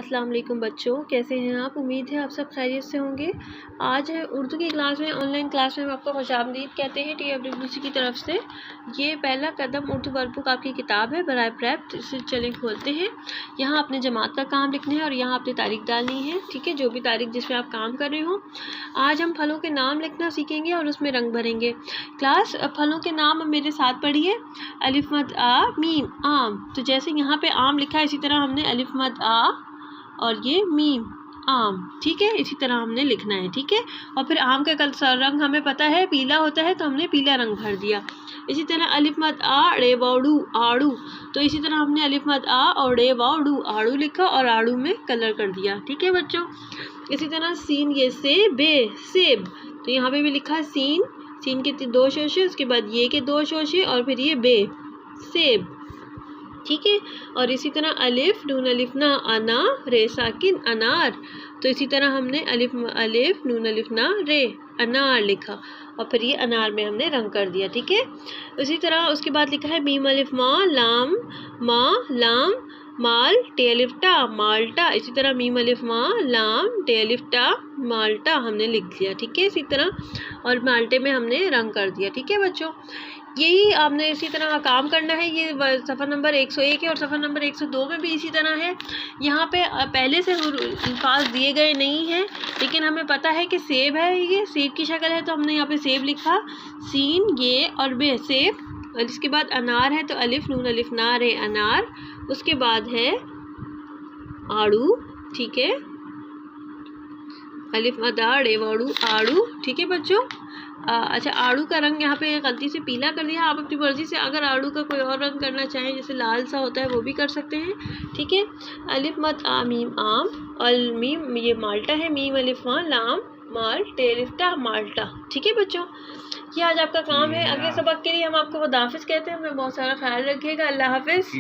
अस्सलाम वालेकुम बच्चों, कैसे हैं आप। उम्मीद है आप सब खैरियत से होंगे। आज है उर्दू की क्लास में, ऑनलाइन क्लास में हम आपको खुशामदीद कहते हैं TFWC की तरफ से। ये पहला कदम उर्दू वर्कबुक आपकी किताब है बराए प्रेप। इसे चलें खोलते हैं। यहाँ अपने जमात का काम लिखना है और यहाँ अपनी तारीख डालनी है, ठीक है, जो भी तारीख जिसमें आप काम कर रहे हो। आज हम फलों के नाम लिखना सीखेंगे और उसमें रंग भरेंगे। क्लास, फलों के नाम मेरे साथ पढ़िए। अलिफ मद आ मीम आम। तो जैसे यहाँ पे आम लिखा है, इसी तरह हमने अलिफ मद आ और ये मीम आम, ठीक है, इसी तरह हमने लिखना है, ठीक है। और फिर आम का रंग हमें पता है पीला होता है, तो हमने पीला रंग भर दिया। इसी तरह अलिफ मद आ रे वाड़ू आड़ू, तो इसी तरह हमने अलिफ मद आ और रे वाड़ू आड़ू लिखा और आड़ू में कलर कर दिया, ठीक है बच्चों। इसी तरह सीन ये से बे सेब, तो यहाँ पे भी लिखा सीन, सीन के 2 शोशे, उसके बाद ये के 2 शोशे और फिर ये बे सेब, ठीक है। और इसी तरह अलिफ नून अलिफ ना अना रे साकिन अनार, तो इसी तरह हमने अलिफ नून अलिफ ना रे अनार लिखा और फिर ये अनार में हमने रंग कर दिया, ठीक है। उसी तरह उसके बाद लिखा है मीम अलिफ माँ लाम माल टे अलिफ टा माल्टा, इसी तरह मीम अलिफ माँ लाम टे अलिफ टा माल्टा हमने लिख दिया, ठीक है, इसी तरह। और माल्टे में हमने रंग कर दिया, ठीक है बच्चों। यही आपने इसी तरह काम करना है। ये सफ़र नंबर 101 है और सफ़र नंबर 102 में भी इसी तरह है। यहाँ पे पहले से अल्फाज दिए गए नहीं हैं, लेकिन हमें पता है कि सेब है, ये सेब की शक्ल है, तो हमने यहाँ पे सेब लिखा, सीन ये और बे सेब। और इसके बाद अनार है, तो अलिफ नून अलिफ ना रे अनार। उसके बाद है आड़ू, ठीक है, अलिफ मदा रे वाड़ू आड़ू, ठीक है बच्चों। अच्छा, आड़ू का रंग यहाँ पे गलती से पीला कर दिया। आप अपनी मर्ज़ी से अगर आड़ू का कोई और रंग करना चाहें, जैसे लाल सा होता है, वो भी कर सकते हैं, ठीक है। अलिफ मद आ मीम आम और मीम ये माल्टा है, मीम अलिफ मा लाम माल टेरिफ्टा माल्टा, ठीक है बच्चों। ये आज आपका काम है। अगले सबक के लिए हम आपको खुदाफिज कहते हैं। हमें बहुत सारा ख्याल रखिएगा। अल्लाह हाफिज़।